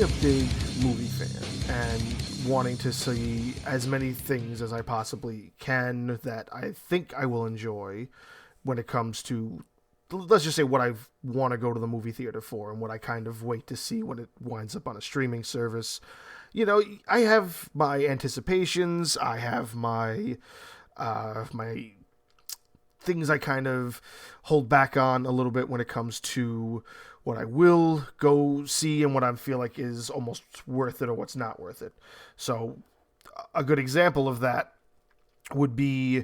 being a big movie fan and wanting to see as many things as I possibly can that I think I will enjoy when it comes to, let's just say, what I want to go to the movie theater for and what I kind of wait to see when it winds up on a streaming service. I have my anticipations. I have my things I kind of hold back on a little bit when it comes to what I will go see and what I feel like is almost worth it or what's not worth it. So a good example of that would be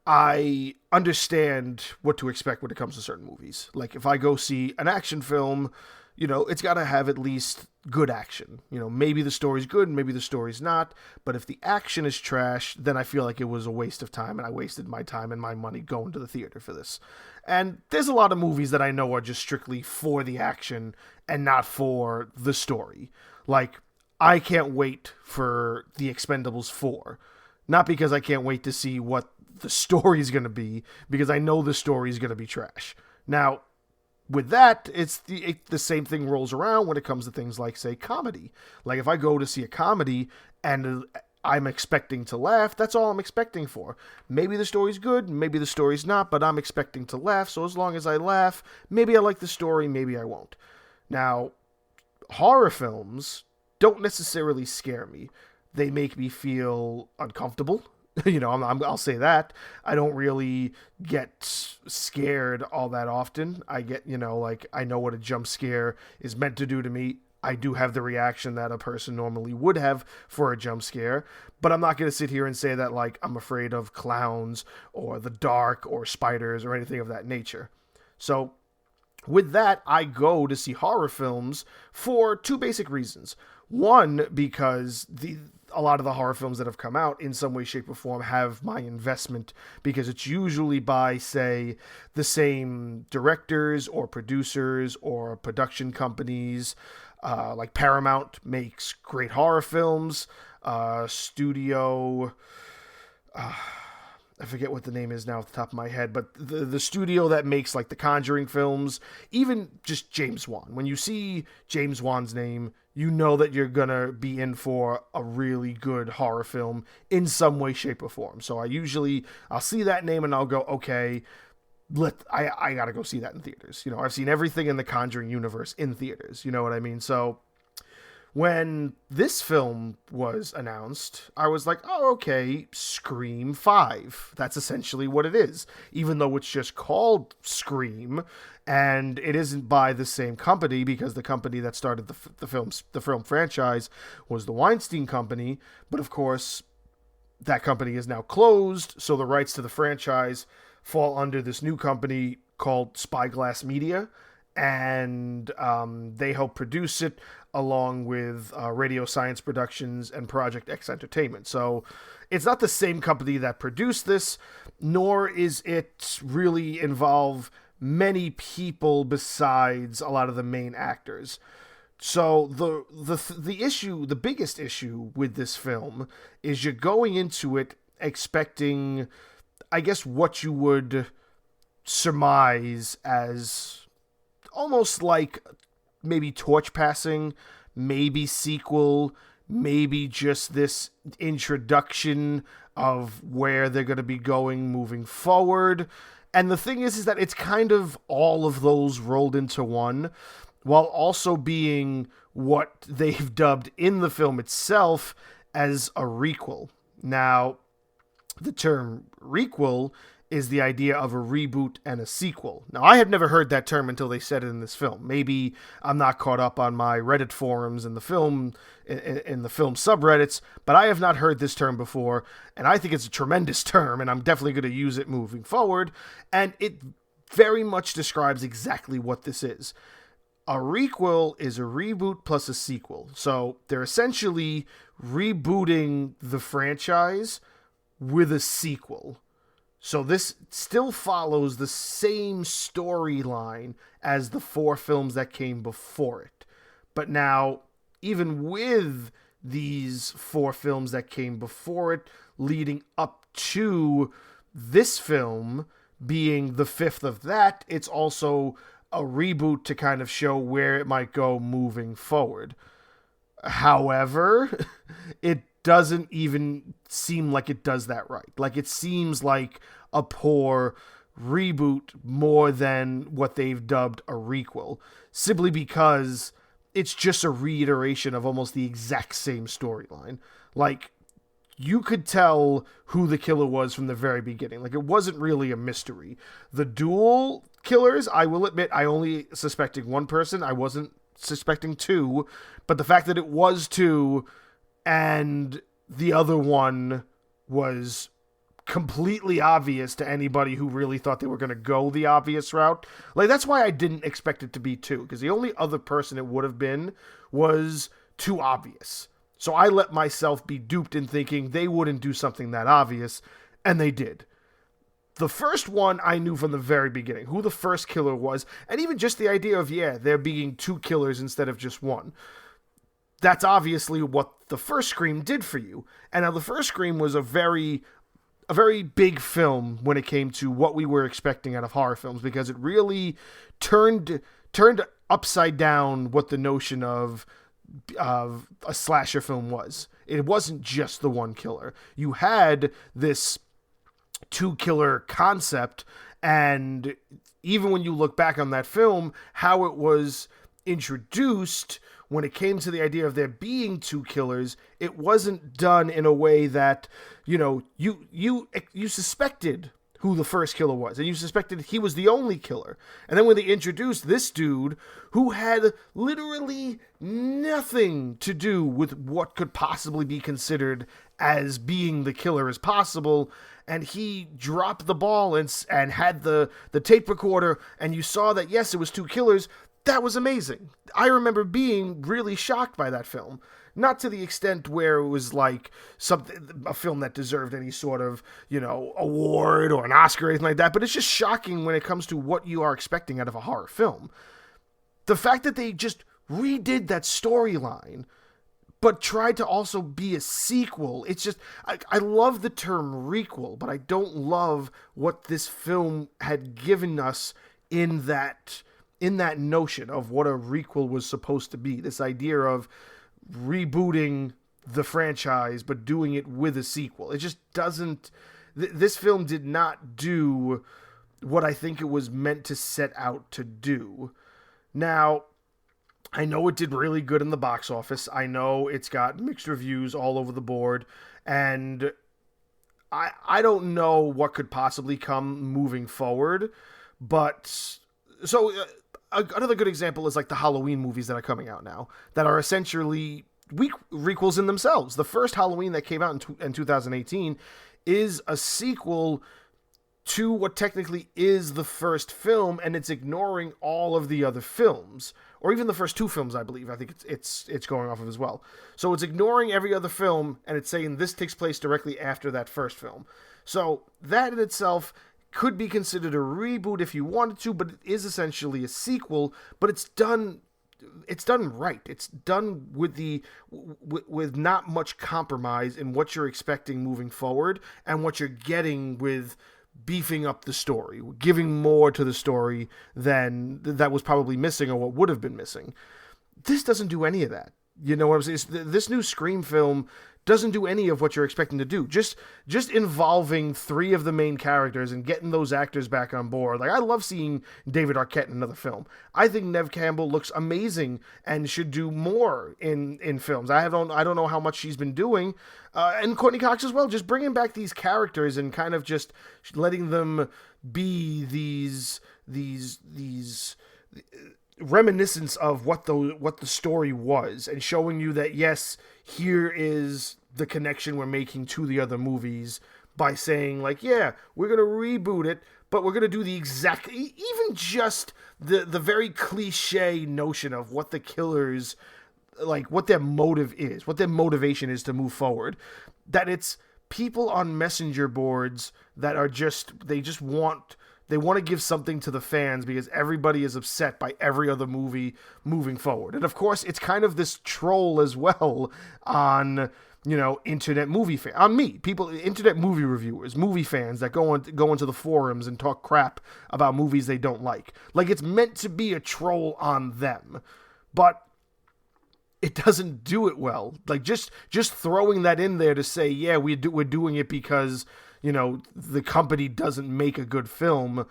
I understand what to expect when it comes to certain movies. Like if I go see an action film, it's got to have at least good action. Maybe the story's good, maybe the story's not, but if the action is trash, then I feel like it was a waste of time and I wasted my time and my money going to the theater for this. And there's a lot of movies that I know are just strictly for the action and not for the story. Like, I can't wait for The Expendables 4. Not because I can't wait to see what the story's going to be, because I know the story's going to be trash. Now, with that, it's the same thing rolls around when it comes to things like, say, comedy. Like, if I go to see a comedy and I'm expecting to laugh, that's all I'm expecting for. Maybe the story's good, maybe the story's not, but I'm expecting to laugh, so as long as I laugh, maybe I like the story, maybe I won't. Now, horror films don't necessarily scare me. They make me feel uncomfortable. I'll say that. I don't really get scared all that often. I get, I know what a jump scare is meant to do to me. I do have the reaction that a person normally would have for a jump scare, but I'm not going to sit here and say that, like, I'm afraid of clowns or the dark or spiders or anything of that nature. So with that, I go to see horror films for two basic reasons. One, because a lot of the horror films that have come out in some way, shape, or form have my investment, because it's usually by, say, the same directors or producers or production companies. Like Paramount makes great horror films. Studio... I forget what the name is now off the top of my head, but the studio that makes, like, the Conjuring films, even just James Wan. When you see James Wan's name, you know that you're gonna be in for a really good horror film in some way, shape, or form. So I'll see that name and I'll go, okay, I gotta go see that in theaters. I've seen everything in the Conjuring universe in theaters. You know what I mean? So when this film was announced, I was like, oh, okay, Scream 5. That's essentially what it is. Even though it's just called Scream, and it isn't by the same company, because the company that started the film franchise was the Weinstein Company. But of course, that company is now closed, so the rights to the franchise fall under this new company called Spyglass Media, and they help produce it along with Radio Science Productions and Project X Entertainment. So it's not the same company that produced this, nor is it really involve many people besides a lot of the main actors. So the biggest issue with this film is you're going into it expecting, I guess, what you would surmise as almost like maybe torch passing, maybe sequel, maybe just this introduction of where they're going to be going moving forward. And the thing is that it's kind of all of those rolled into one, while also being what they've dubbed in the film itself as a requel. Now, the term requel is the idea of a reboot and a sequel. Now, I had never heard that term until they said it in this film. Maybe I'm not caught up on my Reddit forums and the film subreddits, but I have not heard this term before, and I think it's a tremendous term, and I'm definitely going to use it moving forward, and it very much describes exactly what this is. A requel is a reboot plus a sequel. So they're essentially rebooting the franchise with a sequel. So this still follows the same storyline as the 4 films that came before it. But now, even with these 4 films that came before it, leading up to this film being the 5th of that, it's also a reboot to kind of show where it might go moving forward. However, it doesn't even seem like it does that right. Like, it seems like a poor reboot more than what they've dubbed a requel, simply because it's just a reiteration of almost the exact same storyline. Like, you could tell who the killer was from the very beginning. Like, it wasn't really a mystery. The dual killers, I will admit, I only suspected one person. I wasn't suspecting two, but the fact that it was two and the other one was completely obvious to anybody who really thought they were going to go the obvious route. Like, that's why I didn't expect it to be two, because the only other person it would have been was too obvious. So I let myself be duped in thinking they wouldn't do something that obvious, and they did. The first one, I knew from the very beginning who the first killer was, and even just the idea of, there being two killers instead of just one. That's obviously what the first Scream did for you. And now the first Scream was a very big film when it came to what we were expecting out of horror films, because it really turned upside down what the notion of a slasher film was. It wasn't just the one killer. You had this two killer concept, and even when you look back on that film, how it was introduced when it came to the idea of there being two killers, it wasn't done in a way that, you suspected who the first killer was, and you suspected he was the only killer. And then when they introduced this dude who had literally nothing to do with what could possibly be considered as being the killer as possible, and he dropped the ball and had the tape recorder, and you saw that, yes, it was two killers, that was amazing. I remember being really shocked by that film. Not to the extent where it was like a film that deserved any sort of, award or an Oscar or anything like that, but it's just shocking when it comes to what you are expecting out of a horror film. The fact that they just redid that storyline, but tried to also be a sequel, it's just, I love the term requel, but I don't love what this film had given us in that notion of what a requel was supposed to be. This idea of rebooting the franchise, but doing it with a sequel. It just doesn't... This film did not do what I think it was meant to set out to do. Now, I know it did really good in the box office. I know it's got mixed reviews all over the board, and I don't know what could possibly come moving forward, but... So... another good example is like the Halloween movies that are coming out now that are essentially requels in themselves. The first Halloween that came out in 2018 is a sequel to what technically is the first film, and it's ignoring all of the other films, or even the first two films, I believe. I think it's going off of as well. So it's ignoring every other film, and it's saying this takes place directly after that first film. So that in itself could be considered a reboot if you wanted to, but it is essentially a sequel, but it's done right. It's done with not much compromise in what you're expecting moving forward and what you're getting with beefing up the story, giving more to the story than that was probably missing or what would have been missing. This doesn't do any of that. You know what I'm saying? This new Scream film doesn't do any of what you're expecting to do. Just involving three of the main characters and getting those actors back on board. Like, I love seeing David Arquette in another film. I think Neve Campbell looks amazing and should do more in films. I don't know how much she's been doing. And Courtney Cox as well. Just bringing back these characters and kind of just letting them be these reminiscence of what the story was, and showing you that, yes, here is the connection we're making to the other movies by saying, like, yeah, we're going to reboot it, but we're going to do the exact, even just the very cliche notion of what the killers, like, what their motive is, what their motivation is to move forward. That it's people on messenger boards that are they want to give something to the fans because everybody is upset by every other movie moving forward. And of course, it's kind of this troll as well on, internet movie fans. On me, internet movie reviewers, movie fans that go into the forums and talk crap about movies they don't like. Like, it's meant to be a troll on them. But it doesn't do it well. Like just throwing that in there to say, yeah, we're doing it because, the company doesn't make a good film.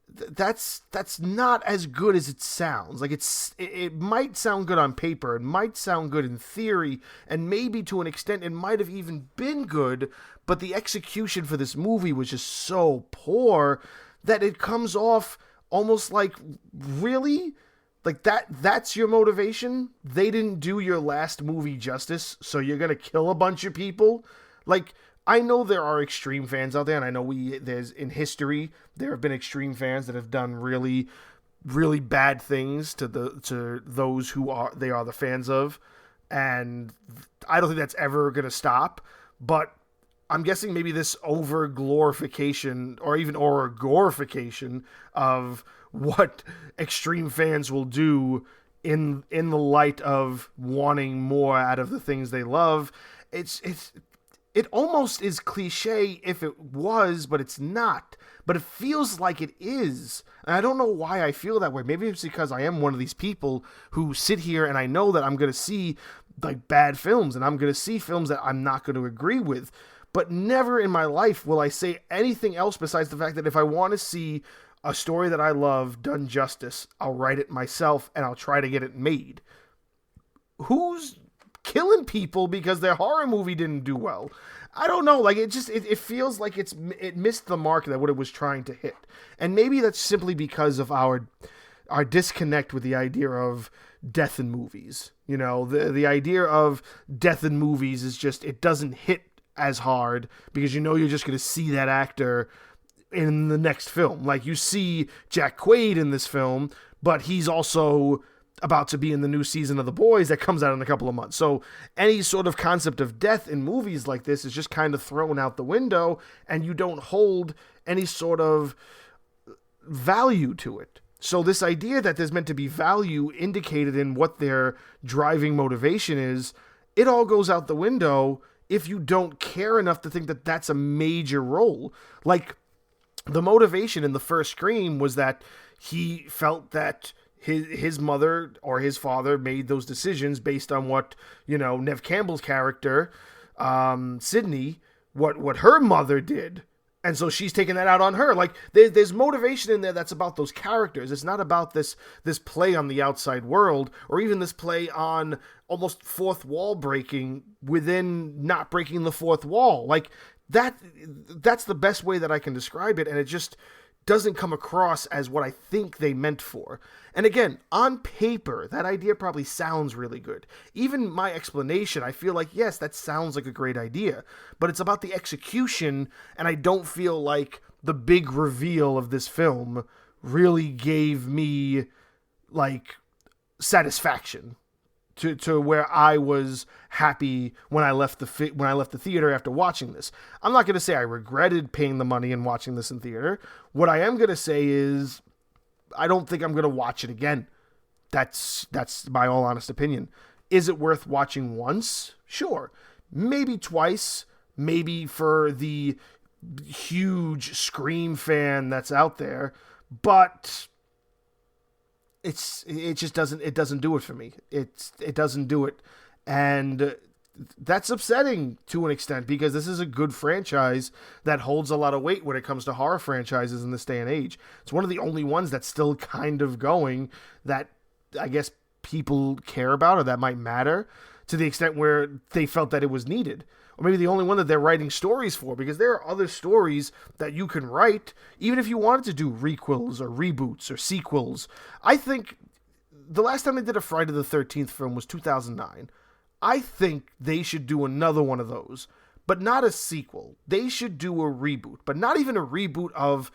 That's not as good as it sounds. Like it might sound good on paper, it might sound good in theory, and maybe to an extent it might have even been good, but the execution for this movie was just so poor that it comes off almost like, really? Like that's your motivation? They didn't do your last movie justice, so you're going to kill a bunch of people? Like, I know there are extreme fans out there, and I know there's in history there have been extreme fans that have done really, really bad things to those who are the fans of, and I don't think that's ever gonna stop. But I'm guessing maybe this over glorification or glorification of what extreme fans will do in the light of wanting more out of the things they love. It almost is cliche if it was, but it's not. But it feels like it is. And I don't know why I feel that way. Maybe it's because I am one of these people who sit here and I know that I'm going to see like bad films and I'm going to see films that I'm not going to agree with. But never in my life will I say anything else besides the fact that if I want to see a story that I love done justice, I'll write it myself and I'll try to get it made. Who's killing people because their horror movie didn't do well? I don't know. Like, it feels like it missed the mark that what it was trying to hit. And maybe that's simply because of our disconnect with the idea of death in movies. The idea of death in movies is just, it doesn't hit as hard because you're just going to see that actor in the next film. Like, you see Jack Quaid in this film, but he's also about to be in the new season of The Boys that comes out in a couple of months. So any sort of concept of death in movies like this is just kind of thrown out the window, and you don't hold any sort of value to it. So this idea that there's meant to be value indicated in what their driving motivation is, it all goes out the window if you don't care enough to think that that's a major role. Like, the motivation in the first Scream was that he felt that his mother or his father made those decisions based on what, Neve Campbell's character, Sydney, what her mother did. And so she's taking that out on her. Like, there's motivation in there that's about those characters. It's not about this play on the outside world, or even this play on almost fourth wall breaking within not breaking the fourth wall. Like, that's the best way that I can describe it, and it just doesn't come across as what I think they meant for. And again, on paper, that idea probably sounds really good. Even my explanation, I feel like, yes, that sounds like a great idea, but it's about the execution, and I don't feel like the big reveal of this film really gave me, like, satisfaction to where I was happy when I left the theater after watching this. I'm not going to say I regretted paying the money and watching this in theater. What I am going to say is I don't think I'm going to watch it again. That's my all honest opinion. Is it worth watching once? Sure. Maybe twice. Maybe for the huge Scream fan that's out there. But it just doesn't do it for me. It doesn't do it. And that's upsetting to an extent because this is a good franchise that holds a lot of weight when it comes to horror franchises in this day and age. It's one of the only ones that's still kind of going that I guess people care about or that might matter to the extent where they felt that it was needed. Or maybe the only one that they're writing stories for, because there are other stories that you can write, even if you wanted to do requels or reboots or sequels. I think the last time they did a Friday the 13th film was 2009. I think they should do another one of those, but not a sequel. They should do a reboot, but not even a reboot of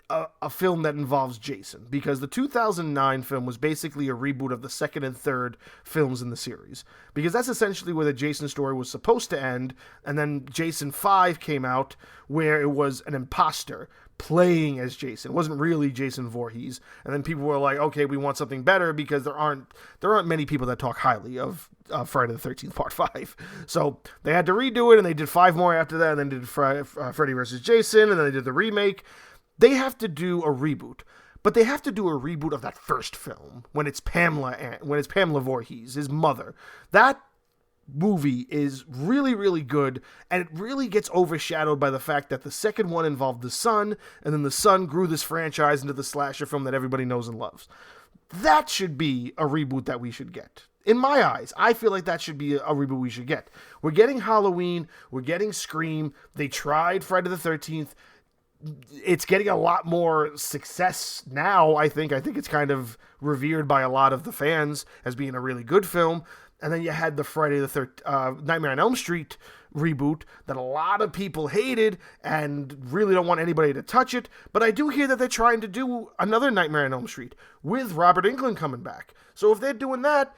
a film that involves Jason, because the 2009 film was basically a reboot of the second and third films in the series, because that's essentially where the Jason story was supposed to end, and then Jason 5 came out where it was an imposter playing as Jason. It wasn't really Jason Voorhees, and then people were like, okay, we want something better, because there aren't many people that talk highly of Friday the 13th Part 5. So they had to redo it, and they did 5 more after that, and then did Freddy vs. Jason, and then they did the remake. They have to do a reboot. But they have to do a reboot of that first film when it's Pamela Voorhees, his mother. That movie is really, really good, and it really gets overshadowed by the fact that the second one involved the son, and then the son grew this franchise into the slasher film that everybody knows and loves. That should be a reboot that we should get. In my eyes, I feel like that should be a reboot we should get. We're getting Halloween, we're getting Scream, they tried Friday the 13th, it's getting a lot more success now, I think. I think it's kind of revered by a lot of the fans as being a really good film. And then you had the Nightmare on Elm Street reboot that a lot of people hated and really don't want anybody to touch it. But I do hear that they're trying to do another Nightmare on Elm Street with Robert Englund coming back. So if they're doing that,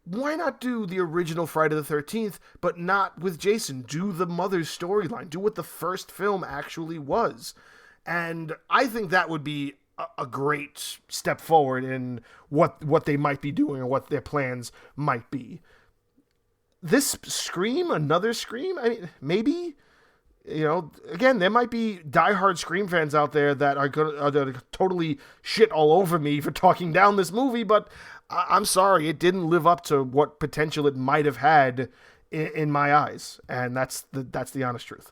why not do the original Friday the 13th, but not with Jason? Do the mother's storyline. Do what the first film actually was. And I think that would be a great step forward in what they might be doing or what their plans might be. This Scream, another Scream? I mean, maybe, again, there might be diehard Scream fans out there that are going to totally shit all over me for talking down this movie, but I'm sorry, it didn't live up to what potential it might have had in my eyes, and that's the honest truth.